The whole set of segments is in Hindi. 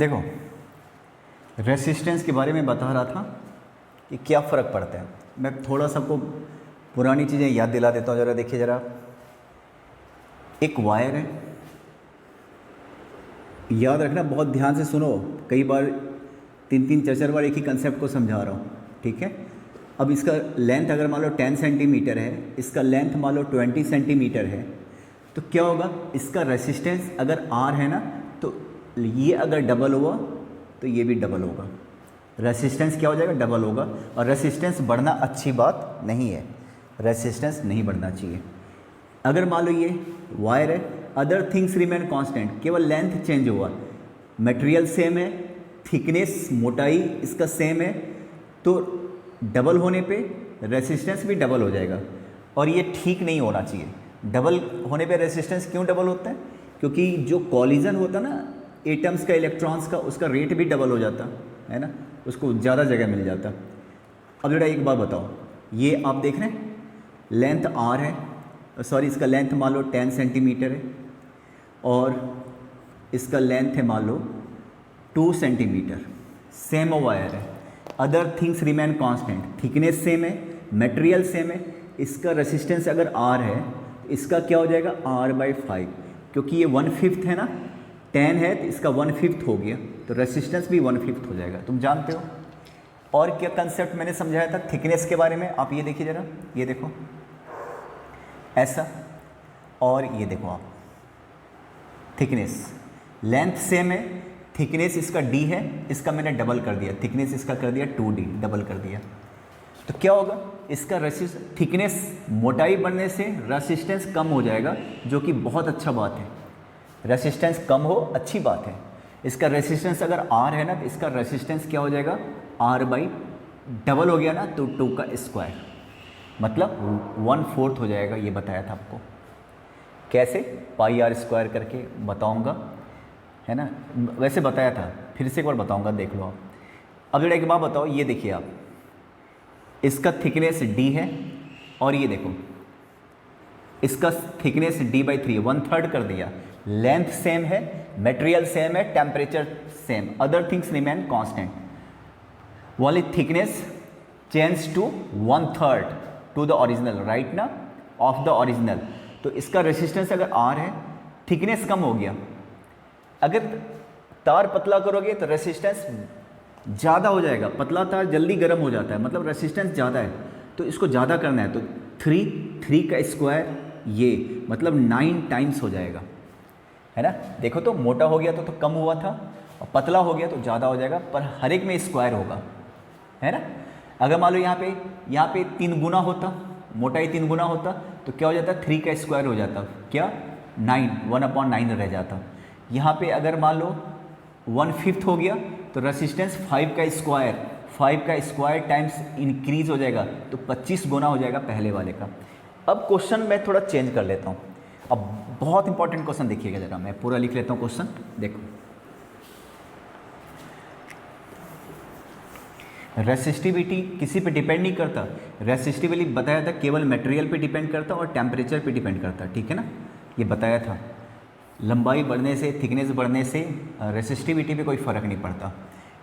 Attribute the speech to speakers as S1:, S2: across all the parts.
S1: देखो, रेसिस्टेंस के बारे में बता रहा था कि क्या फ़र्क पड़ता है। मैं थोड़ा सबको पुरानी चीज़ें याद दिला देता हूँ। ज़रा देखिए, ज़रा एक वायर है, याद रखना, बहुत ध्यान से सुनो। कई बार 3-4 बार एक ही कंसेप्ट को समझा रहा हूँ, ठीक है। अब इसका लेंथ अगर मान लो 10 सेंटीमीटर है, इसका लेंथ मान लो 20 सेंटीमीटर है, तो क्या होगा, इसका रेसिस्टेंस अगर R है ना, तो ये अगर डबल हुआ तो ये भी डबल होगा। रेसिस्टेंस क्या हो जाएगा, डबल होगा। और रेसिस्टेंस बढ़ना अच्छी बात नहीं है, रेसिस्टेंस नहीं बढ़ना चाहिए। अगर मान लो ये वायर है, अदर थिंग्स रिमेन कांस्टेंट, केवल लेंथ चेंज हुआ, मटेरियल सेम है, थिकनेस मोटाई इसका सेम है, तो डबल होने पे रेसिस्टेंस भी डबल हो जाएगा। और ये ठीक नहीं होना चाहिए। डबल होने पे रेसिस्टेंस क्यों डबल होता है? क्योंकि जो कॉलिजन होता है ना एटम्स का, इलेक्ट्रॉन्स का, उसका रेट भी डबल हो जाता है ना, उसको ज़्यादा जगह मिल जाता। अब जरा एक बात बताओ, ये आप देख रहे हैं लेंथ R है, सॉरी इसका लेंथ मान लो 10 सेंटीमीटर है, और इसका लेंथ है मान लो 2 सेंटीमीटर, सेम वायर है, other things remain constant, thickness same है, मटेरियल सेम है, इसका रेसिस्टेंस अगर R है, इसका क्या हो जाएगा, R/5, क्योंकि ये 1/5 है ना, 10 है तो इसका 1/5 हो गया, तो रेसिस्टेंस भी 1/5 हो जाएगा, तुम जानते हो। और क्या कंसेप्ट मैंने समझाया था थिकनेस के बारे में, आप ये देखिए ज़रा, ये देखो ऐसा, और ये देखो आप थिकनेस, लेंथ सेम है, थिकनेस इसका D है, इसका मैंने डबल कर दिया, थिकनेस इसका कर दिया 2D, डबल कर दिया, तो क्या होगा, इसका थिकनेस मोटाई बढ़ने से रेसिस्टेंस कम हो जाएगा, जो कि बहुत अच्छा बात है। रेसिस्टेंस कम हो अच्छी बात है। इसका रेसिस्टेंस अगर R है ना, तो इसका रेसिस्टेंस क्या हो जाएगा, R/ डबल हो गया ना, तो 2 का स्क्वायर, मतलब 1/4 हो जाएगा। ये बताया था आपको कैसे, πr² करके बताऊंगा, है ना, वैसे बताया था, फिर से एक बार बताऊंगा, देख लो आप। अब जरा एक बात बताओ, ये देखिए आप, इसका थिकनेस D है, और ये देखो इसका थिकनेस D/3, 1/3 कर दिया, लेंथ सेम है, मटेरियल सेम है, temperature same, other things remain constant, only thickness change to 1/3 to the original, right ना, ऑफ द ओरिजिनल। तो इसका रेसिस्टेंस अगर R है, थिकनेस कम हो गया, अगर तार पतला करोगे तो रेसिस्टेंस ज़्यादा हो जाएगा, पतला तार जल्दी गर्म हो जाता है, मतलब रेसिस्टेंस ज़्यादा है, तो इसको ज़्यादा करना है, तो 3 का स्क्वायर, ये मतलब 9 टाइम्स हो जाएगा, है ना। देखो तो मोटा हो गया तो कम हुआ था, और पतला हो गया तो ज़्यादा हो जाएगा, पर हर एक में स्क्वायर होगा, है ना। अगर मान लो यहाँ पे 3 गुना होता, मोटाई 3 गुना होता, तो क्या हो जाता, 3 का स्क्वायर हो जाता, क्या 9, 1/9 रह जाता। यहाँ पे अगर मान लो 1/5 हो गया, तो रेसिस्टेंस 5 का स्क्वायर टाइम्स इंक्रीज हो जाएगा, तो 25 गुना हो जाएगा पहले वाले का। अब क्वेश्चन मैं थोड़ा चेंज कर लेता हूँ। अब बहुत इंपॉर्टेंट क्वेश्चन देखिएगा जरा, मैं पूरा लिख लेता हूँ क्वेश्चन, देखो। रेसिस्टिविटी किसी पे डिपेंड नहीं करता, रेसिस्टिविटी बताया था केवल मटेरियल पे डिपेंड करता और टेम्परेचर पे डिपेंड करता, ठीक है ना, ये बताया था। लंबाई बढ़ने से, थिकनेस बढ़ने से रेसिस्टिविटी पे कोई फ़र्क नहीं पड़ता।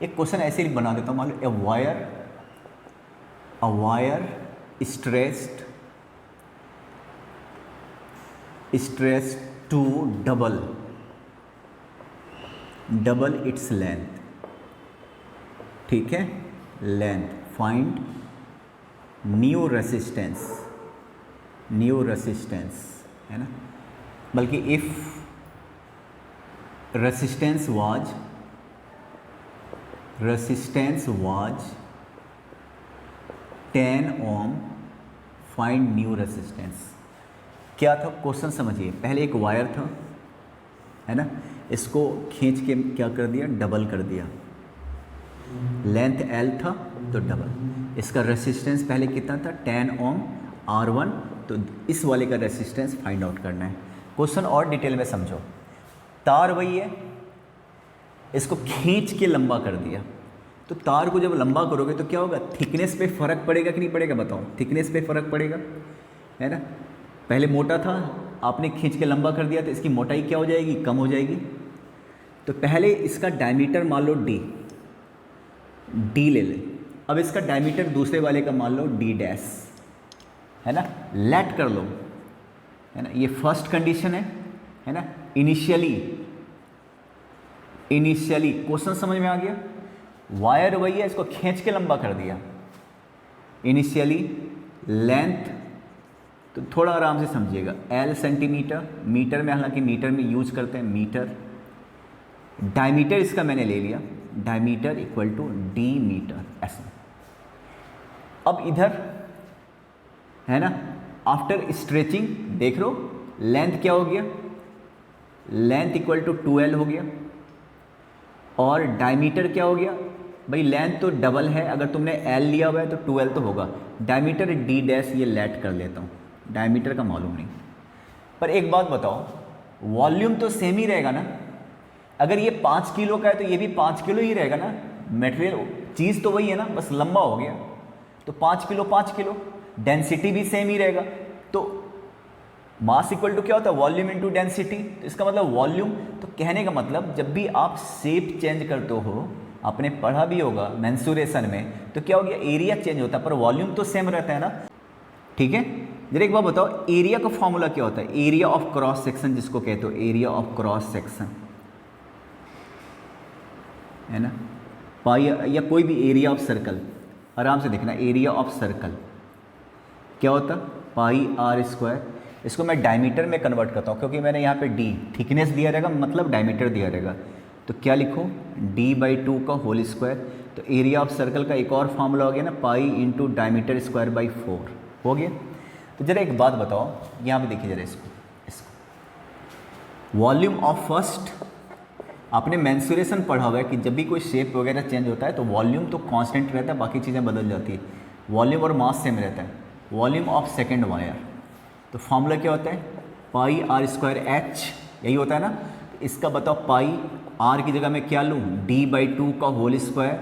S1: एक क्वेश्चन ऐसे ही बना देता हूँ, मान लो a wire stressed to double its length, ठीक है, लेंथ, फाइंड न्यू रेसिस्टेंस, है ना, बल्कि if resistance was 10 ohm, find new resistance। क्या था क्वेश्चन समझिए, पहले एक वायर था, है ना, इसको खींच के क्या कर दिया, डबल कर दिया, लेंथ L था तो डबल, इसका रेसिस्टेंस पहले कितना था, 10 ohm, R1, तो इस वाले का रेसिस्टेंस फाइंड आउट करना है। क्वेश्चन और डिटेल में समझो, तार वही है, इसको खींच के लंबा कर दिया, तो तार को जब लंबा करोगे तो क्या होगा, थिकनेस पे फ़र्क पड़ेगा कि नहीं पड़ेगा, बताओ, थिकनेस पे फ़र्क पड़ेगा, है ना। पहले मोटा था, आपने खींच के लंबा कर दिया, तो इसकी मोटाई क्या हो जाएगी, कम हो जाएगी। तो पहले इसका डायमीटर मान लो डी ले ले। अब इसका डायमीटर दूसरे वाले का मान लो डी डैश, है ना, लेट कर लो, है ना। ये फर्स्ट कंडीशन है ना। इनिशियली क्वेश्चन समझ में आ गया। वायर वही है, इसको खींच के लंबा कर दिया। इनिशियली लेंथ, तो थोड़ा आराम से समझिएगा, L सेंटीमीटर, मीटर में हालांकि मीटर में यूज करते हैं मीटर। डायमीटर इसका मैंने ले लिया, diameter equal to D metre, ऐसा। अब इधर है ना, आफ्टर स्ट्रेचिंग देख लो, लेंथ क्या हो गया, लेंथ इक्वल टू 2L हो गया। और डायमीटर क्या हो गया भाई, लेंथ तो डबल है, अगर तुमने L लिया हुआ है तो 2L तो होगा। डायमीटर डी डैश ये लेट कर लेता हूँ, डायमीटर का मालूम नहीं। पर एक बात बताओ, वॉल्यूम तो सेम ही रहेगा ना। अगर ये 5 किलो का है तो ये भी 5 किलो ही रहेगा ना। मटेरियल चीज़ तो वही है ना, बस लंबा हो गया। तो 5 किलो 5 किलो, डेंसिटी भी सेम ही रहेगा। तो मास इक्वल टू क्या होता है, वॉल्यूम इनटू डेंसिटी। तो इसका मतलब वॉल्यूम, तो कहने का मतलब जब भी आप शेप चेंज करते हो, आपने पढ़ा भी होगा मेंसुरेशन में, तो क्या हो गया, एरिया चेंज होता है पर वॉल्यूम तो सेम रहता है ना। ठीक है, जरा एक बात बताओ, एरिया का फॉर्मूला क्या होता है, एरिया ऑफ क्रॉस सेक्शन जिसको कहते हो, एरिया ऑफ क्रॉस सेक्शन, है ना। पाई या कोई भी एरिया ऑफ सर्कल, आराम से देखना, एरिया ऑफ सर्कल क्या होता, पाई आर स्क्वायर। इसको मैं डायमीटर में कन्वर्ट करता हूँ, क्योंकि मैंने यहाँ पे डी थिकनेस दिया रहेगा, मतलब डायमीटर दिया रहेगा। तो क्या लिखो, d/2 का होल स्क्वायर। तो एरिया ऑफ सर्कल का एक और फॉर्मूला हो गया ना, pi into diameter square by 4 हो गया। तो जरा एक बात बताओ, यहाँ पे देखिए जरा इसको वॉल्यूम ऑफ फर्स्ट, आपने मेंसुरेशन पढ़ा हुआ है कि जब भी कोई शेप वगैरह चेंज होता है तो वॉल्यूम तो कांस्टेंट रहता है, बाकी चीज़ें बदल जाती है, वॉल्यूम और मास सेम रहता है। वॉल्यूम ऑफ सेकंड वायर, तो फॉर्मूला क्या होता है, पाई आर स्क्वायर एच, यही होता है ना। तो इसका बताओ, पाई आर की जगह मैं क्या लूँ, d/2 का होल स्क्वायर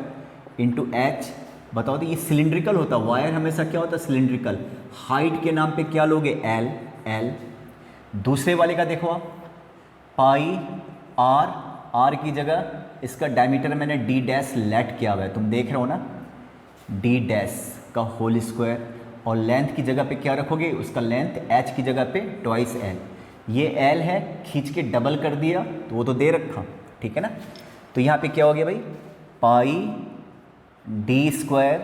S1: इंटू एच। बताओ, तो ये सिलिंड्रिकल होता है, वायर हमेशा क्या होता है, सिलिंड्रिकल। हाइट के नाम पे क्या लोगे, एल। दूसरे वाले का देखो आप, पाई आर की जगह इसका डायमीटर मैंने डी डैश लेट किया हुआ है, तुम देख रहे हो ना, डी डैश का होल स्क्वायर। और लेंथ की जगह पे क्या रखोगे, उसका लेंथ एच की जगह पे ट्वाइस एल। ये एल है, खींच के डबल कर दिया तो वो तो दे रखा, ठीक है ना। तो यहाँ पे क्या हो गया भाई, pi D square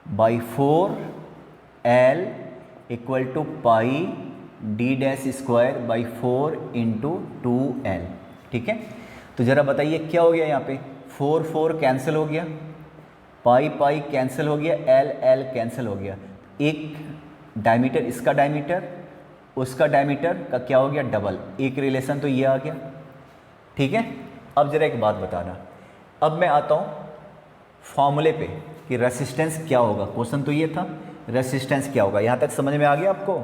S1: by 4L equal to pi D dash square by 4 into 2L, ठीक है। तो ज़रा बताइए क्या हो गया यहाँ पे, 4 कैंसिल हो गया, पाई कैंसिल हो गया, L कैंसिल हो गया। एक डायमीटर, इसका डायमीटर उसका डायमीटर का क्या हो गया, डबल। एक रिलेशन तो ये आ गया, ठीक है। अब जरा एक बात बताना, अब मैं आता हूँ फॉर्मूले पे कि रेसिस्टेंस क्या होगा। क्वेश्चन तो ये था, रेसिस्टेंस क्या होगा, यहाँ तक समझ में आ गया आपको।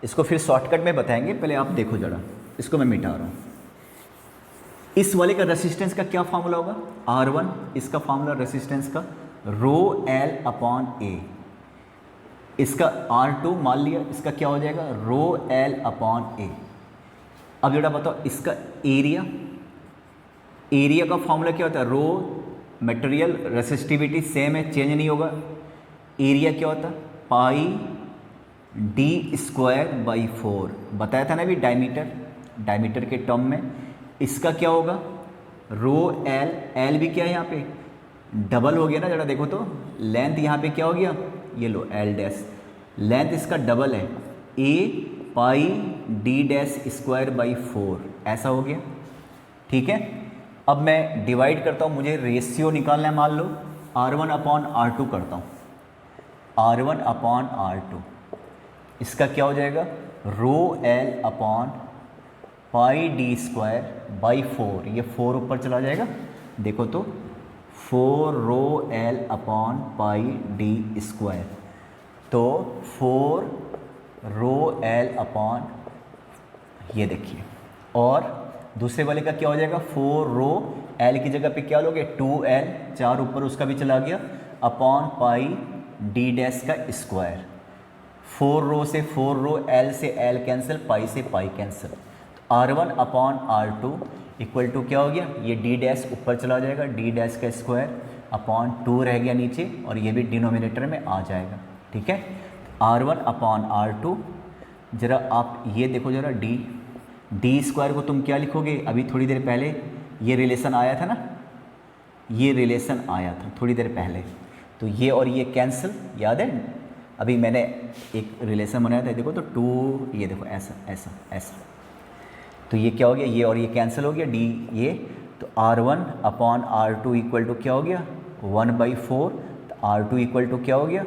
S1: इसको फिर शॉर्टकट में बताएंगे, पहले आप देखो जरा, इसको मैं मिटा रहा हूँ। इस वाले का रेसिस्टेंस का क्या फॉर्मूला होगा, R1, इसका फॉर्मूला रेसिस्टेंस का ρL/A। इसका R2 मान लिया, इसका क्या हो जाएगा, ρL/A। अब जरा बताओ, इसका एरिया का फॉर्मूला क्या होता है, रो मटेरियल रेसिस्टिविटी सेम है, चेंज नहीं होगा। एरिया क्या होता है, पाई डी स्क्वायर बाई 4, बताया था ना अभी, डायमीटर के टर्म में। इसका क्या होगा, ρL भी क्या है यहाँ पे, डबल हो गया ना, जरा देखो तो, लेंथ यहाँ पे क्या हो गया, ये लो L डैश, लेंथ इसका डबल है, A pi D dash square by 4, ऐसा हो गया, ठीक है। अब मैं डिवाइड करता हूँ, मुझे रेशियो निकालना है, मान लो R1/R2 करता हूँ, R1/R2, इसका क्या हो जाएगा, ρL/ pi D square by 4, ये 4 ऊपर चला जाएगा, देखो तो 4 ρL/ पाई डी स्क्वायर, तो 4 ρL/, ये देखिए। और दूसरे वाले का क्या हो जाएगा, 4 ρL की जगह पे क्या लोगे, 2L, 4 ऊपर उसका भी चला गया, अपॉन पाई डी डैश का स्क्वायर। 4 से 4 L से L कैंसिल, पाई से pi cancel. R1/R2 equal to क्या हो गया, ये डी डैश ऊपर चला जाएगा, डी डैश का स्क्वायर अपॉन 2 रह गया नीचे, और ये भी डिनोमिनेटर में आ जाएगा। ठीक है, R1 अपॉन R2, ज़रा आप ये देखो ज़रा, डी स्क्वायर को तुम क्या लिखोगे, अभी थोड़ी देर पहले ये रिलेशन आया था ना, ये रिलेशन आया था थोड़ी देर पहले, तो ये और ये कैंसिल, याद है, अभी मैंने एक रिलेशन बनाया था, देखो तो 2, ये देखो ऐसा ऐसा ऐसा, तो ये क्या हो गया, ये और ये कैंसिल हो गया, डी ये, तो R1 upon R2 equal to क्या हो गया 1/4, तो R2 इक्वल टू क्या हो गया,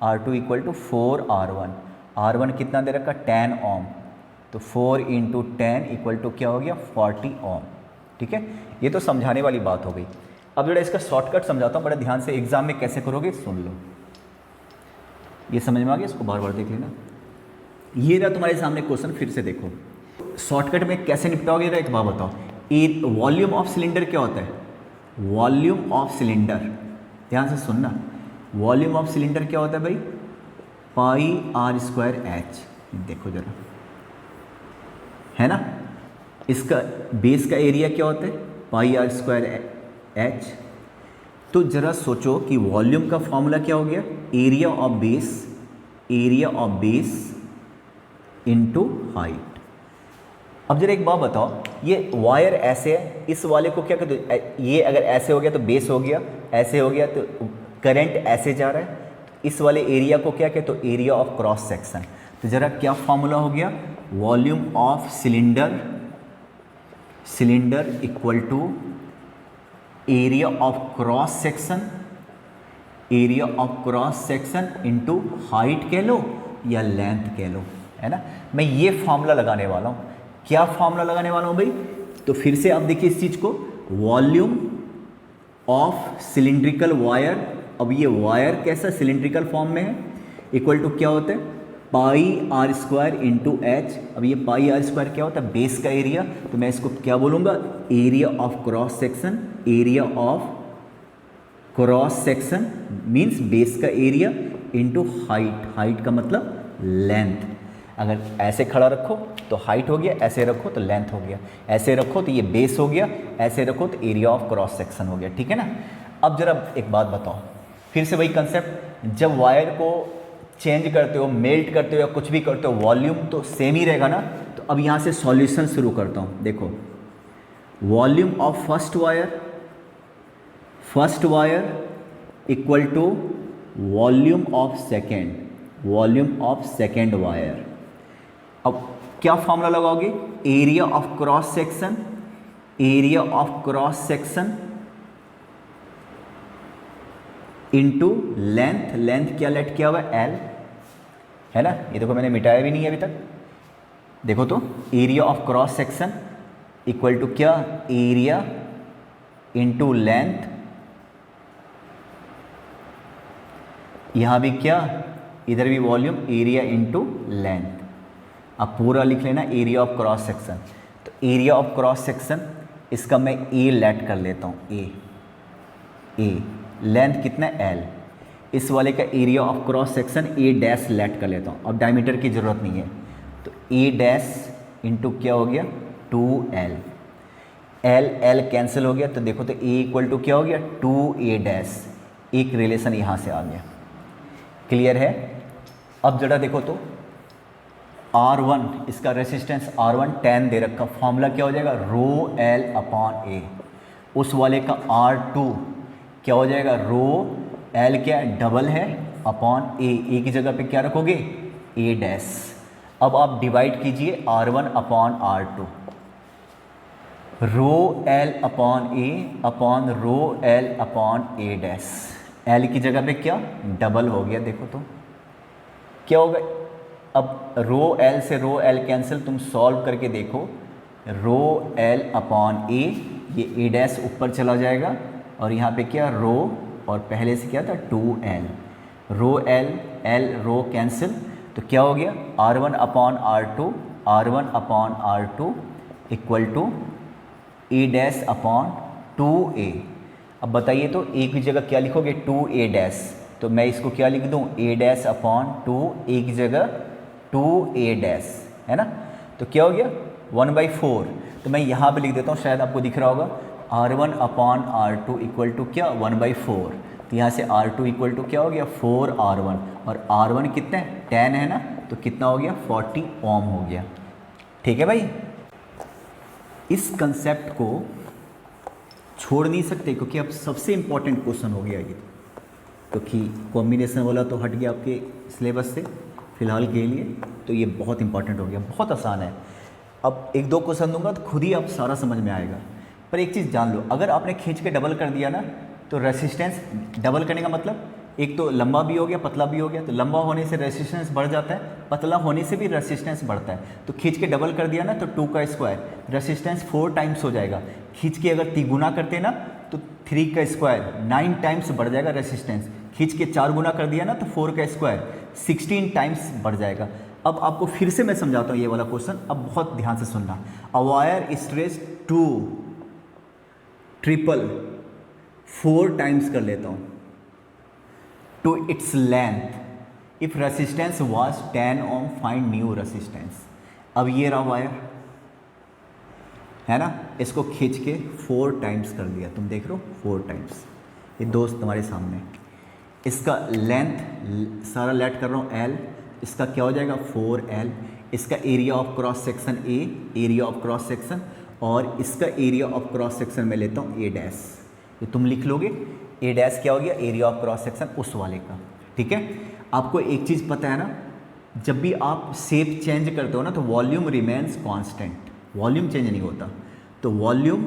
S1: R2 equal to 4R1, R1 कितना दे रखा 10 ओम, तो 4 × 10 इक्वल टू क्या हो गया 40 ओम। ठीक है, ये तो समझाने वाली बात हो गई। अब जरा इसका शॉर्टकट समझाता हूँ, बड़े ध्यान से, एग्जाम में कैसे करोगे सुन लो, ये समझ में आ गया, इसको बार बार देख लेना। ये रहा तुम्हारे सामने क्वेश्चन, फिर से देखो शॉर्टकट में कैसे निपटाओगे, एक बात बताओ, वॉल्यूम ऑफ सिलेंडर क्या होता है, वॉल्यूम ऑफ सिलेंडर, ध्यान से सुनना, वॉल्यूम ऑफ सिलेंडर क्या होता है भाई, πr²h, देखो जरा, है ना, इसका बेस का एरिया क्या होता है πr²h, तो जरा सोचो कि वॉल्यूम का फॉर्मूला क्या हो गया, area of base into height. अब जरा एक बात बताओ, ये वायर ऐसे है, इस वाले को क्या कहते हैं, ये अगर ऐसे हो गया तो बेस हो गया, ऐसे हो गया तो करंट ऐसे जा रहा है, इस वाले एरिया को क्या कहते, तो एरिया ऑफ क्रॉस सेक्शन। तो जरा क्या फॉर्मूला हो गया, volume of cylinder equal to area of cross section into height कह लो या लेंथ कह लो, है ना। मैं ये फॉर्मूला लगाने वाला हूँ, क्या फॉर्मूला लगाने वाला हूँ भाई, तो फिर से आप देखिए इस चीज़ को, वॉल्यूम ऑफ सिलिंड्रिकल वायर, अब ये वायर कैसा सिलिंड्रिकल फॉर्म में है, इक्वल टू क्या होता है πr² × h। अब ये πr² क्या होता है, बेस का एरिया, तो मैं इसको क्या बोलूँगा, area of cross section, area of cross section means base का एरिया इनटू हाइट का मतलब लेंथ। अगर ऐसे खड़ा रखो तो हाइट हो गया, ऐसे रखो तो लेंथ हो गया, ऐसे रखो तो ये बेस हो गया, ऐसे रखो तो एरिया ऑफ क्रॉस सेक्शन हो गया। ठीक है ना। अब जरा एक बात बताओ, फिर से वही कंसेप्ट, जब वायर को चेंज करते हो, मेल्ट करते हो या कुछ भी करते हो, वॉल्यूम तो सेम ही रहेगा ना। तो अब यहाँ से सॉल्यूशन शुरू करता हूँ। देखो, volume of first wire equal to volume of second wire. अब क्या फॉर्मूला लगाओगे, area of cross section into length क्या लेट किया हुआ है, एल, है ना। ये देखो मैंने मिटाया भी नहीं है अभी तक। देखो तो area of cross section equal to क्या, एरिया इनटू लेंथ, यहां भी क्या, इधर भी वॉल्यूम, एरिया इनटू लेंथ। अब पूरा लिख लेना एरिया ऑफ क्रॉस सेक्शन। तो एरिया ऑफ क्रॉस सेक्शन इसका मैं ए लेट कर लेता हूँ, ए लेंथ कितना है एल, इस वाले का area of cross section A dash let कर लेता हूँ। अब डायमीटर की ज़रूरत नहीं है, तो ए डैश इंटू क्या हो गया 2l, एल कैंसिल हो गया, तो देखो तो ए इक्वल टू क्या हो गया 2a डैश, एक रिलेशन यहाँ से आ गया। क्लियर है। अब जरा देखो तो R1, इसका रेसिस्टेंस R1 10 दे रखा, फॉर्मूला क्या हो जाएगा ρl/a। उस वाले का R2 क्या हो जाएगा, ρl क्या डबल है अपॉन a की जगह पे क्या रखोगे a डैश। अब आप डिवाइड कीजिए R1 upon R2, ρl/a upon ρl/a dash, l की जगह पे क्या डबल हो गया। देखो तो क्या होगा, अब ρl से ρl कैंसिल, तुम सॉल्व करके देखो, ρl/a, ये a डैश ऊपर चला जाएगा और यहाँ पे क्या रो, और पहले से क्या था 2l, रो कैंसिल, तो क्या हो गया R1 upon R2 equal to a dash upon 2a। अब बताइए तो a की जगह क्या लिखोगे 2a डैश, तो मैं इसको क्या लिख दूँ a डैश अपॉन 2, a की जगह 2a डैश, है ना। तो क्या हो गया 1/4, तो तो मैं यहाँ पे लिख देता हूँ, शायद आपको दिख रहा होगा, R1/R2 इक्वल टू क्या 1/4। तो यहाँ से R2 इक्वल टू क्या हो गया 4R1, और R1 कितना है 10 है ना, तो कितना हो गया 40 ओम हो गया। ठीक है भाई, इस कंसेप्ट को छोड़ नहीं सकते क्योंकि अब सबसे इम्पॉर्टेंट क्वेश्चन हो गया ये, क्योंकि कॉम्बिनेशन वाला तो हट गया आपके सिलेबस से फिलहाल के लिए, तो ये बहुत इंपॉर्टेंट हो गया, बहुत आसान है। अब एक दो क्वेश्चन दूंगा तो खुद ही आप सारा समझ में आएगा। पर एक चीज़ जान लो, अगर आपने खींच के डबल कर दिया ना, तो रेसिस्टेंस डबल करने का मतलब एक तो लंबा भी हो गया पतला भी हो गया, तो लंबा होने से रेसिस्टेंस बढ़ जाता है, पतला होने से भी रेसिस्टेंस बढ़ता है। तो खींच के डबल कर दिया ना, तो 2 का स्क्वायर, रेसिस्टेंस 4 टाइम्स हो जाएगा। खींच के अगर तिगुना करते ना तो 3 का स्क्वायर 9 टाइम्स बढ़ जाएगा रेसिस्टेंस। खींच के 4 गुना कर दिया ना तो 4 का स्क्वायर 16 टाइम्स बढ़ जाएगा। अब आपको फिर से मैं समझाता हूँ ये वाला क्वेश्चन, अब बहुत ध्यान से सुनना। A wire stretch to triple 4 times कर लेता हूँ to its length if resistance was 10 ohm, find new resistance. अब ये रहा वायर है ना, इसको खींच के 4 टाइम्स कर दिया, तुम देख रहे हो 4 टाइम्स, ये दोस्त तुम्हारे सामने। इसका लेंथ सारा लेट कर रहा हूँ L, इसका क्या हो जाएगा 4L। इसका area of cross section A, area of cross section, और इसका एरिया ऑफ क्रॉस सेक्शन मैं लेता हूँ A डैश, ये तुम लिख लोगे। A डैश क्या हो गया एरिया ऑफ क्रॉस सेक्शन उस वाले का। ठीक है, आपको एक चीज़ पता है ना, जब भी आप शेप चेंज करते हो ना तो volume remains constant, volume change नहीं होता। तो volume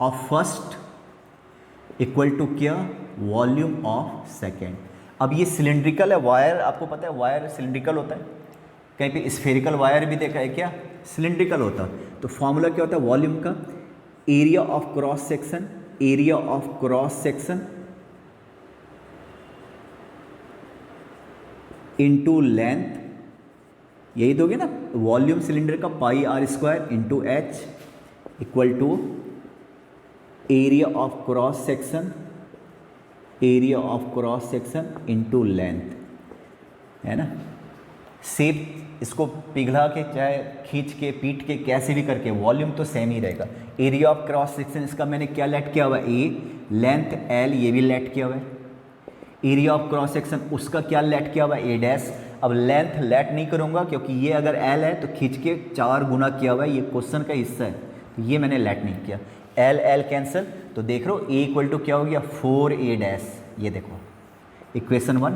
S1: of first equal to क्या वॉल्यूम ऑफ सेकेंड। अब ये सिलेंड्रिकल है वायर, आपको पता है वायर सिलेंड्रिकल होता है, कहीं पे स्फेरिकल वायर भी देखा है क्या, सिलेंड्रिकल होता। तो फॉर्मूला क्या होता है वॉल्यूम का, area of cross section, area of cross section into length, यही दोगे ना वॉल्यूम सिलेंडर का πr² into H equal to area of cross section, area of cross section into length, है ना। शेप इसको पिघला के चाहे खींच के पीट के कैसे भी करके वॉल्यूम तो सेम ही रहेगा। एरिया ऑफ क्रॉस सेक्शन इसका मैंने क्या लेट किया हुआ है A, लेंथ L ये भी लेट किया हुआ है। एरिया ऑफ क्रॉस सेक्शन उसका क्या लेट किया हुआ है A डैश। अब लेंथ लेट नहीं करूँगा क्योंकि ये अगर L है तो खींच के 4 गुना किया हुआ है, ये क्वेश्चन का हिस्सा है, तो ये मैंने लेट नहीं किया। L L कैंसिल, तो देख रहे हो A इक्वल टू क्या हो गया 4A डैश, ये देखो इक्वेशन 1।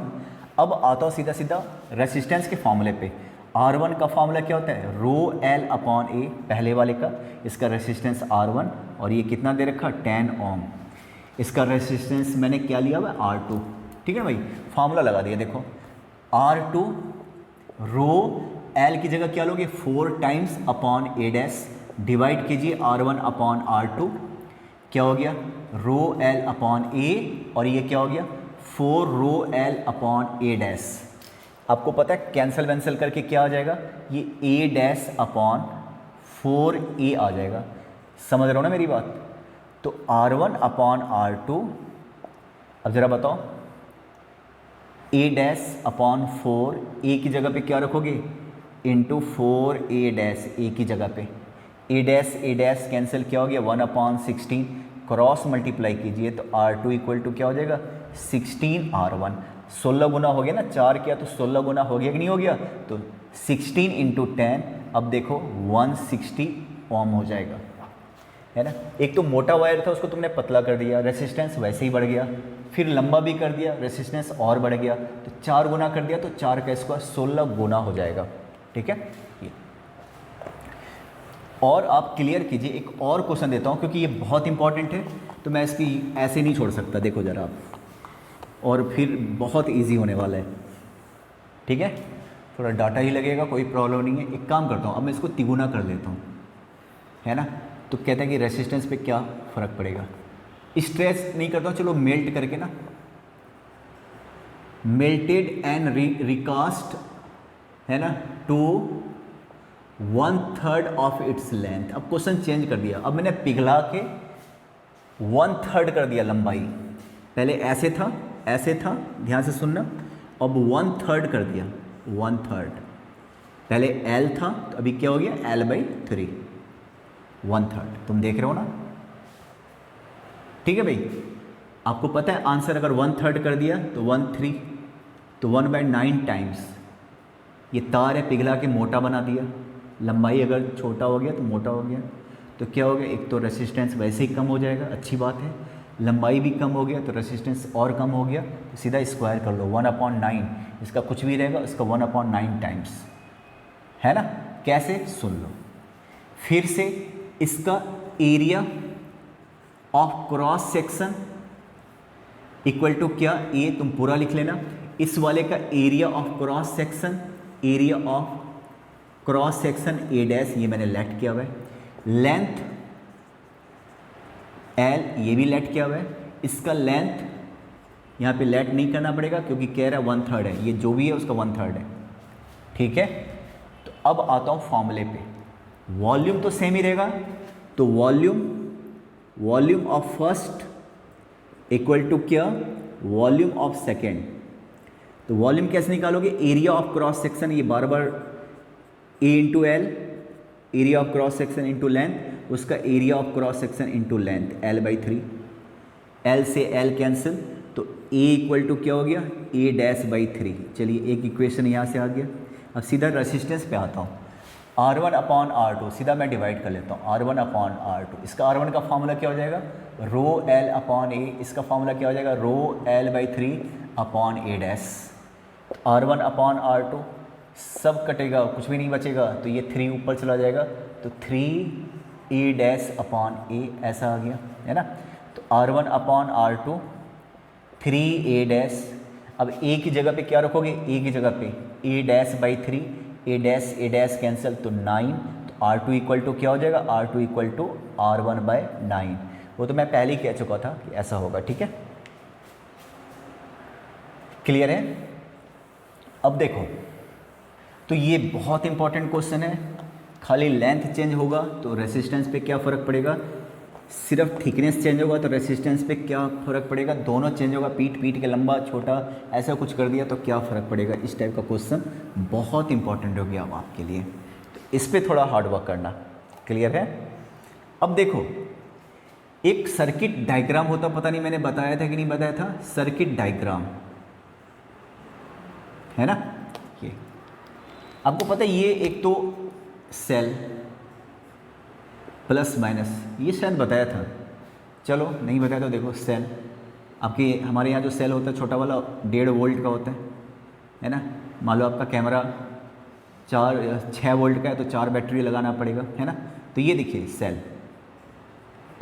S1: अब आता हूँ सीधा सीधा रेसिस्टेंस के फॉर्मूले पे। R1 का फॉर्मूला क्या होता है रो L अपॉन A, पहले वाले का, इसका रेसिस्टेंस R1 और ये कितना दे रखा 10 ओम। इसका रेसिस्टेंस मैंने क्या लिया हुआ R2, ठीक है भाई, फॉर्मूला लगा दिया। देखो R2 रो L की जगह क्या लोगे 4 times upon A dash, divide कीजिए R1 अपॉन R2, क्या हो गया रो L अपॉन A, और ये क्या हो गया 4 रो L अपॉन A डैश। आपको पता है कैंसिल वैंसिल करके क्या आ जाएगा, ये A डैश अपॉन 4A आ जाएगा। समझ रहे हो ना मेरी बात। तो R1 अपॉन R2, अब ज़रा बताओ A डैश अपॉन 4, A की जगह पे क्या रखोगे इंटू 4A डैश, A की जगह पे A डैश कैंसिल, क्या हो गया 1 अपॉन 16, क्रॉस मल्टीप्लाई कीजिए तो R2 इक्वल टू क्या हो जाएगा 16R1। 16 गुना हो गया ना, 4 किया तो 16 गुना हो गया कि नहीं हो गया, तो 16 इंटू 10, अब देखो 160 ओम हो जाएगा, है ना। एक तो मोटा वायर था उसको तुमने पतला कर दिया, रेसिस्टेंस वैसे ही बढ़ गया, फिर लंबा भी कर दिया, रेसिस्टेंस और बढ़ गया, तो 4 गुना कर दिया तो 4 का स्क्वायर 16 गुना हो जाएगा, ठीक है। और आप क्लियर कीजिए, एक और क्वेश्चन देता हूँ क्योंकि ये बहुत इंपॉर्टेंट है, तो मैं इसकी ऐसे नहीं छोड़ सकता। देखो ज़रा आप, और फिर बहुत इजी होने वाला है, ठीक है। थोड़ा डाटा ही लगेगा, कोई प्रॉब्लम नहीं है। एक काम करता हूँ, अब मैं इसको तिगुना कर लेता हूँ, है ना। तो कहते हैं कि रेसिस्टेंस पे क्या फ़र्क पड़ेगा। स्ट्रेच नहीं करता हूँ, चलो मेल्ट करके ना, मेल्टेड एंड रिकास्ट, है ना, टू 1/3 ऑफ इट्स लेंथ। अब क्वेश्चन चेंज कर दिया, अब मैंने पिघला के 1/3 कर दिया लंबाई, पहले ऐसे था, ध्यान से सुनना, अब 1/3 कर दिया, 1/3। पहले L था तो अभी क्या हो गया L/3, 1/3। तुम देख रहे हो ना, ठीक है भाई। आपको पता है आंसर अगर 1/3 कर दिया तो 1/3, तो 1/9 टाइम्स ये तार है पिघला के मोटा बना दिया। लंबाई अगर छोटा हो गया तो मोटा हो गया, तो क्या हो गया, एक तो रेसिस्टेंस वैसे ही कम हो जाएगा, अच्छी बात है। लंबाई भी कम हो गया तो रेसिस्टेंस और कम हो गया, तो सीधा स्क्वायर कर लो 1/9। इसका कुछ भी रहेगा, इसका 1/9 टाइम्स, है ना। कैसे, सुन लो फिर से। इसका area of cross section equal to क्या, ए तुम पूरा लिख लेना। इस वाले का area of cross section, area of cross section A dash, ये मैंने लेट किया हुआ है। लेंथ एल, ये भी लेट किया हुआ है। इसका लेंथ यहाँ पे लेट नहीं करना पड़ेगा क्योंकि कह रहा है 1/3 है, ये जो भी है उसका 1/3 है, ठीक है। तो अब आता हूँ फॉर्मूले पे। वॉल्यूम तो सेम ही रहेगा, तो volume of first equal to क्या, वॉल्यूम ऑफ सेकेंड। तो वॉल्यूम कैसे निकालोगे, एरिया ऑफ क्रॉस सेक्शन, ये बार बार A into L, area of cross section into length, उसका area of cross section into length L/3। L से एल कैंसिल, तो ए इक्वल टू क्या हो गया, A'/3। चलिए एक इक्वेशन यहाँ से आ गया। अब सीधा रेसिस्टेंस पे आता हूँ, R1/R2, सीधा मैं डिवाइड कर लेता हूँ R1/R2। इसका R1 का फॉर्मूला क्या हो जाएगा, ρL/A। इसका फॉर्मूला क्या हो जाएगा, ρL/3/A'। R1/R2 सब कटेगा, कुछ भी नहीं बचेगा, तो ये 3 ऊपर चला जाएगा, तो 3A'/A ऐसा आ गया, है ना। तो R1/R2 3A'। अब ए की जगह पे क्या रखोगे, ए की जगह पे A'/3, A' कैंसिल, तो 9। तो R2 इक्वल टू क्या हो जाएगा, R2 इक्वल टू R1/9। वो तो मैं पहले ही कह चुका था कि ऐसा होगा, ठीक है, क्लियर है। अब देखो, तो ये बहुत इंपॉर्टेंट क्वेश्चन है। खाली लेंथ चेंज होगा तो रेसिस्टेंस पे क्या फ़र्क पड़ेगा, सिर्फ थिकनेस चेंज होगा तो रेसिस्टेंस पे क्या फ़र्क पड़ेगा, दोनों चेंज होगा, पीट के लंबा छोटा ऐसा कुछ कर दिया तो क्या फ़र्क पड़ेगा। इस टाइप का क्वेश्चन बहुत इंपॉर्टेंट हो गया अब आपके लिए, तो इस पर थोड़ा हार्ड वर्क करना, क्लियर है। अब देखो, एक सर्किट डायग्राम होता, पता नहीं मैंने बताया था कि नहीं बताया था, सर्किट डायग्राम है ना। ये आपको पता है, ये एक तो सेल प्लस माइनस, ये शायद बताया था, चलो नहीं बताया तो देखो, सेल आपके हमारे यहाँ जो सेल होता है छोटा वाला 1.5 वोल्ट का होता है ना। मान लो आपका कैमरा 6 वोल्ट का है तो 4 बैटरी लगाना पड़ेगा, है ना। तो ये देखिए सेल,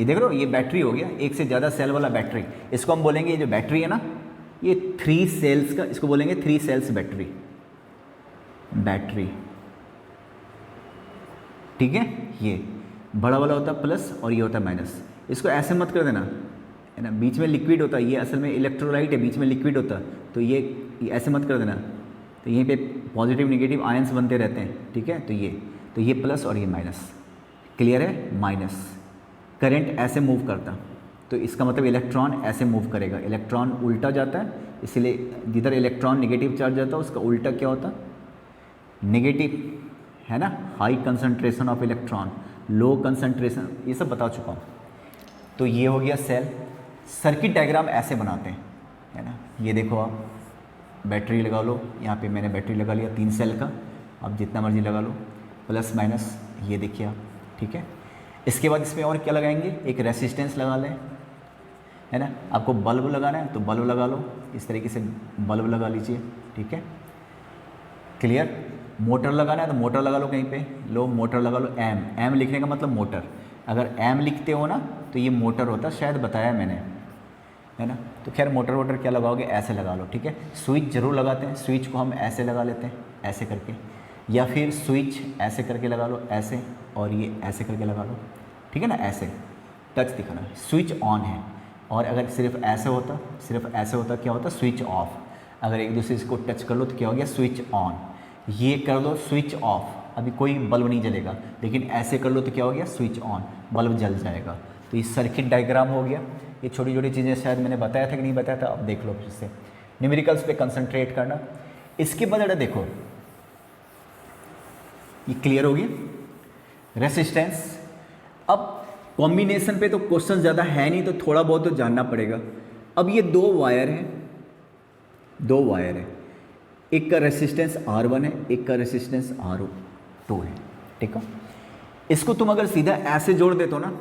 S1: ये देख रहे हो, ये बैटरी हो गया, एक से ज़्यादा सेल वाला बैटरी। इसको हम बोलेंगे, ये जो बैटरी है ना, ये 3 सेल्स का, इसको बोलेंगे 3 सेल्स बैटरी, ठीक है। ये बड़ा वाला होता है प्लस और ये होता है माइनस। इसको ऐसे मत कर देना, है ना, बीच में लिक्विड होता है, ये असल में इलेक्ट्रोलाइट है, बीच में लिक्विड होता है, तो ये ऐसे मत कर देना। तो यहीं पे पॉजिटिव नेगेटिव आयंस बनते रहते हैं, ठीक है। तो ये प्लस और ये माइनस, क्लियर है। माइनस करंट ऐसे मूव करता, तो इसका मतलब इलेक्ट्रॉन ऐसे मूव करेगा, इलेक्ट्रॉन उल्टा जाता है, इसलिए जिधर इलेक्ट्रॉन नेगेटिव चार्ज जाता है उसका उल्टा क्या होता है, नेगेटिव, है ना। High concentration of electron, low concentration, ये सब बता चुका हूँ। तो ये हो गया सेल। सर्किट डायग्राम ऐसे बनाते हैं, है ना। ये देखो, आप बैटरी लगा लो, यहाँ पे मैंने बैटरी लगा लिया 3 सेल का, आप जितना मर्जी लगा लो, प्लस माइनस, ये देखिए आप, ठीक है। इसके बाद इसमें और क्या लगाएंगे, एक रेसिस्टेंस लगा लें, है ना। आपको बल्ब लगाना है तो बल्ब लगा लो, इस तरीके से बल्ब लगा लीजिए, ठीक है, क्लियर। मोटर लगाना है तो मोटर लगा लो, कहीं पे लो मोटर लगा लो। एम लिखने का मतलब मोटर, अगर एम लिखते हो ना तो ये मोटर होता है, शायद बताया मैंने, है ना। तो खैर मोटर वोटर क्या लगाओगे, ऐसे लगा लो, ठीक है। स्विच जरूर लगाते हैं, स्विच को हम ऐसे लगा लेते हैं, ऐसे करके, या फिर स्विच ऐसे करके लगा लो, ऐसे, और ये ऐसे करके लगा लो, ठीक है ना। ऐसे टच दिखाना, स्विच ऑन है। और अगर सिर्फ ऐसे होता क्या होता, स्विच ऑफ। अगर एक दूसरे को टच कर लो तो क्या हो गया, स्विच ऑन। ये कर लो स्विच ऑफ, अभी कोई बल्ब नहीं जलेगा, लेकिन ऐसे कर लो तो क्या हो गया, स्विच ऑन, बल्ब जल जाएगा। तो ये सर्किट डायग्राम हो गया। ये छोटी छोटी चीज़ें शायद मैंने बताया था कि नहीं बताया था, अब देख लो फिर से। न्यूमेरिकल्स पे कंसंट्रेट करना। इसके बाद अगर देखो, ये क्लियर होगी रेसिस्टेंस। अब कॉम्बिनेशन पे तो क्वेश्चन ज़्यादा है नहीं, तो थोड़ा बहुत तो जानना पड़ेगा। अब ये दो वायर है, एक का रेसिस्टेंस R1 है, एक का रेसिस्टेंस R2 है, ठीक है। इसको तुम अगर सीधा ऐसे जोड़ देते हो ना,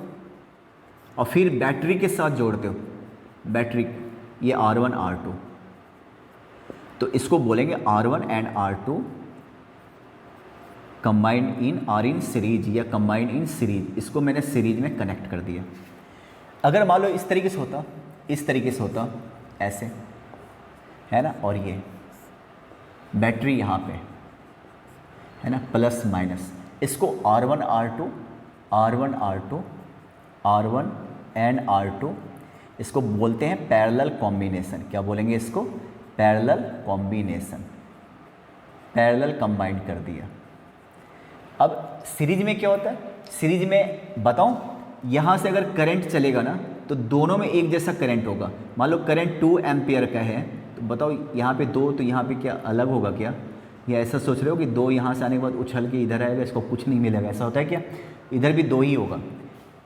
S1: और फिर बैटरी के साथ जोड़ते हो, बैटरी ये R1 R2, तो इसको बोलेंगे R1 and R2 combined are in series या कंबाइंड इन सीरीज। इसको मैंने सीरीज में कनेक्ट कर दिया। अगर मान लो इस तरीके से होता ऐसे, है ना, और ये बैटरी यहाँ पे है ना, प्लस माइनस, इसको R1 R2 एंड R2 इसको बोलते हैं पैरेलल कॉम्बिनेशन। क्या बोलेंगे इसको? पैरेलल कॉम्बिनेशन, पैरेलल कंबाइंड कर दिया। अब सीरीज में क्या होता है? सीरीज में बताऊं, यहाँ से अगर करंट चलेगा ना तो दोनों में एक जैसा करंट होगा। मान लो करंट 2 एम्पियर का है, तो बताओ यहाँ पे 2, तो यहाँ पे क्या अलग होगा क्या? या ऐसा सोच रहे हो कि 2 यहाँ से आने के बाद उछल के इधर आएगा, इसको कुछ नहीं मिलेगा, ऐसा होता है क्या? इधर भी 2 ही होगा।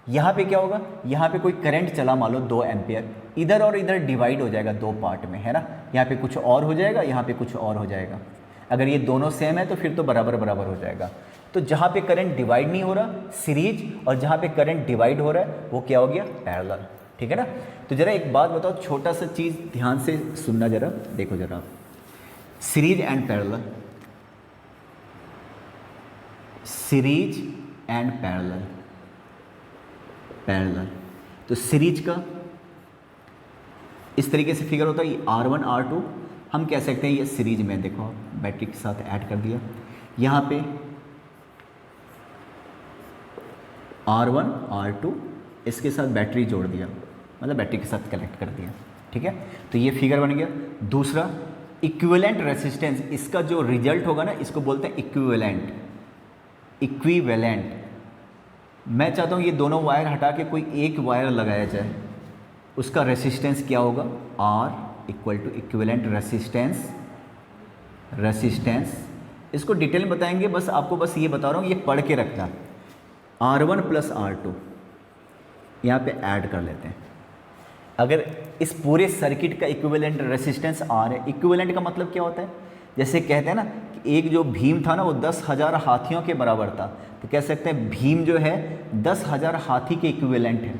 S1: यहाँ पे क्या होगा? यहाँ पे कोई करंट चला मान लो 2 एम्पियर, इधर और इधर डिवाइड हो जाएगा 2 पार्ट में, है ना। यहाँ पे कुछ और हो जाएगा, यहाँ पे कुछ और हो जाएगा। अगर ये दोनों सेम है तो फिर तो बराबर बराबर हो जाएगा। तो जहाँ पे करंट डिवाइड नहीं हो रहा सीरीज, और जहाँ पे करंट डिवाइड हो रहा है वो क्या हो गया? पैरेलल, ठीक है ना। तो जरा एक बात बताओ, छोटा सा चीज़ ध्यान से सुनना, जरा देखो जरा, series and parallel, series and parallel, parallel. तो सीरीज का इस तरीके से फिगर होता है, ये R1 R2 हम कह सकते हैं ये सीरीज में, देखो बैटरी के साथ ऐड कर दिया, यहाँ पे R1 R2 इसके साथ बैटरी जोड़ दिया, मतलब बैटरी के साथ कनेक्ट कर दिया, ठीक है। तो ये फिगर बन गया। दूसरा इक्विवेलेंट रेसिस्टेंस, इसका जो रिजल्ट होगा ना इसको बोलते हैं इक्विवेलेंट, इक्विवेलेंट। मैं चाहता हूँ ये दोनों वायर हटा के कोई एक वायर लगाया जाए, उसका रेसिस्टेंस क्या होगा? R equal to equivalent resistance, resistance इसको डिटेल में बताएंगे, बस आपको बस ये बता रहा हूँ, ये पढ़ के रखना। R1 प्लस R2 यहाँ पे ऐड कर लेते हैं। अगर इस पूरे सर्किट का इक्विवेलेंट रेसिस्टेंस R है, इक्विवेलेंट का मतलब क्या होता है? जैसे कहते हैं ना कि एक जो भीम था ना वो 10,000 हाथियों के बराबर था, तो कह सकते हैं भीम जो है 10,000 हाथी के इक्विवेलेंट है,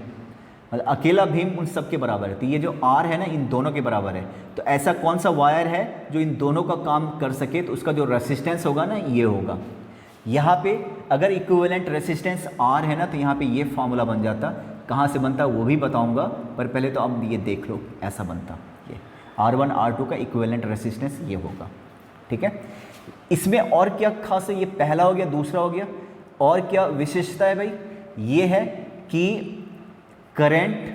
S1: मतलब अकेला भीम उन सब के बराबर है। तो ये जो R है ना इन दोनों के बराबर है। तो ऐसा कौन सा वायर है जो इन दोनों का काम कर सके? तो उसका जो रेसिस्टेंस होगा ना ये होगा। यहाँ पे अगर इक्विवेलेंट रेसिस्टेंस R है ना तो यहाँ पे ये फार्मूला बन जाता। कहाँ से बनता वो भी बताऊँगा, पर पहले तो अब ये देख लो, ऐसा बनता ये R1 R2 का इक्विवेलेंट रेसिस्टेंस ये होगा, ठीक है। इसमें और क्या खास है? ये पहला हो गया, दूसरा हो गया, और क्या विशेषता है भाई? ये है कि करंट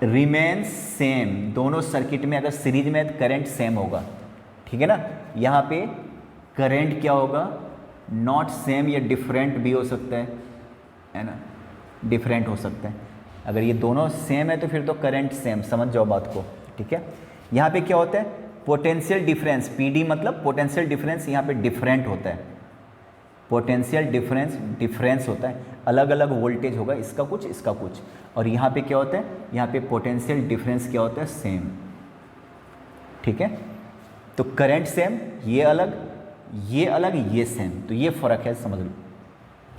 S1: रिमेन्स सेम, दोनों सर्किट में अगर सीरीज में तो करंट सेम होगा, ठीक है ना। यहाँ पे करंट क्या होगा? नॉट सेम या डिफरेंट भी हो सकता है ना, डिफरेंट हो सकता है। अगर ये दोनों सेम है तो फिर तो करंट सेम, समझ जाओ बात को, ठीक है। यहाँ पे क्या होता है? पोटेंशियल डिफरेंस, PD मतलब पोटेंशियल डिफरेंस, यहाँ पे डिफरेंट होता है, पोटेंशियल डिफरेंस डिफरेंस होता है, अलग अलग वोल्टेज होगा, इसका कुछ इसका कुछ। और यहाँ पे क्या होता है? यहाँ पे पोटेंशियल डिफरेंस क्या होता है? सेम, ठीक है। तो करंट सेम, ये अलग, ये अलग, ये सेम, तो ये फ़र्क है, समझ लो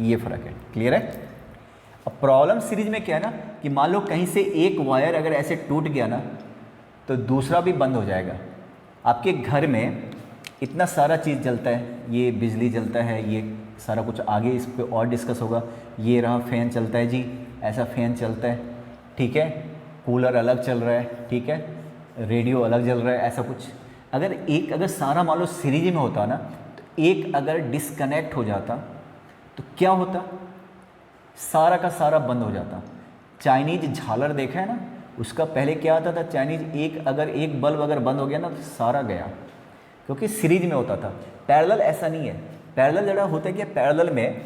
S1: ये फ़र्क है, क्लियर है। अब प्रॉब्लम सीरीज में क्या है ना कि मान लो कहीं से एक वायर अगर ऐसे टूट गया ना तो दूसरा भी बंद हो जाएगा। आपके घर में इतना सारा चीज़ जलता है, ये बिजली जलता है, ये सारा कुछ आगे इस पर और डिस्कस होगा। ये रहा फैन चलता है जी, ऐसा फैन चलता है, ठीक है। कूलर अलग चल रहा है, ठीक है, रेडियो अलग चल रहा है, ऐसा कुछ। अगर सारा मान लो सीरीज में होता ना तो एक अगर डिस्कनेक्ट हो जाता तो क्या होता? सारा का सारा बंद हो जाता। चाइनीज झालर देखा है ना, उसका पहले क्या आता था? चाइनीज एक बल्ब अगर बंद हो गया ना तो सारा गया, क्योंकि सीरीज में होता था। पैरेलल ऐसा नहीं है। पैरेलल जरा होता है कि पैरेलल में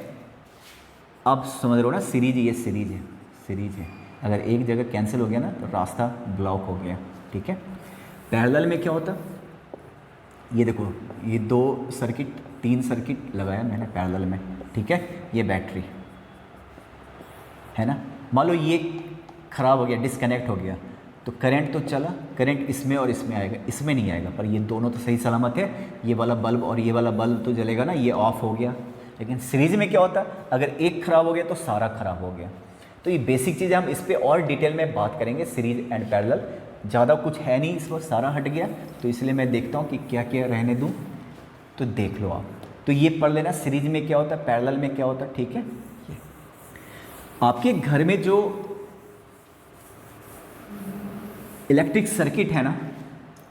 S1: आप समझ रहे हो ना, सीरीज ये सीरीज है, सीरीज है। अगर एक जगह कैंसिल हो गया ना तो रास्ता ब्लॉक हो गया, ठीक है। पैरेलल में क्या होता? ये देखो, ये 2 सर्किट 3 सर्किट लगाया मैंने पैरेलल में, ठीक है। ये बैटरी, है ना। मान लो ये ख़राब हो गया, डिस्कनेक्ट हो गया, तो करंट तो चला, करंट इसमें और इसमें आएगा, इसमें नहीं आएगा, पर ये दोनों तो सही सलामत है। ये वाला बल्ब और ये वाला बल्ब तो जलेगा ना, ये ऑफ हो गया। लेकिन सीरीज में क्या होता है, अगर एक ख़राब हो गया तो सारा ख़राब हो गया। तो ये बेसिक चीज़ हम इस पर और डिटेल में बात करेंगे, सीरीज एंड पैरेलल। ज़्यादा कुछ है नहीं, इस वक्त सारा हट गया, तो इसलिए मैं देखता हूँ कि क्या क्या रहने दूँ, तो देख लो आप। तो ये पढ़ लेना सीरीज में क्या होता है, पैरेलल में क्या होता है, ठीक है। आपके घर में जो इलेक्ट्रिक सर्किट है ना,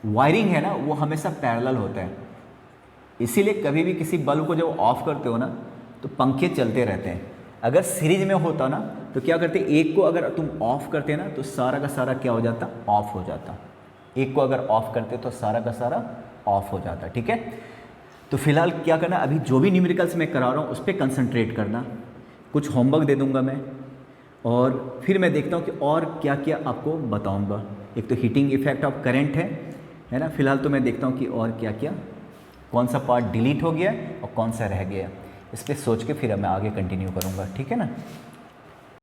S1: वायरिंग है ना, वो हमेशा पैरेलल होता है। इसीलिए कभी भी किसी बल्ब को जब ऑफ करते हो ना, तो पंखे चलते रहते हैं। अगर सीरीज में होता ना, तो क्या करते, एक को अगर तुम ऑफ करते ना, तो सारा का सारा क्या हो जाता, ऑफ हो जाता। एक को अगर ऑफ करते तो सारा का सारा ऑफ हो जाता, ठीक है। तो फिलहाल क्या करना, अभी जो भी न्यूमेरिकल्स मैं करा रहा हूँ उस पर कंसंट्रेट करना। कुछ होमवर्क दे दूंगा मैं, और फिर मैं देखता हूँ कि और क्या क्या आपको बताऊंगा। एक तो हीटिंग इफेक्ट ऑफ करंट है ना। फिलहाल तो मैं देखता हूँ कि और क्या क्या, कौन सा पार्ट डिलीट हो गया और कौन सा रह गया, इस पर सोच के फिर मैं आगे कंटिन्यू करूँगा, ठीक है ना।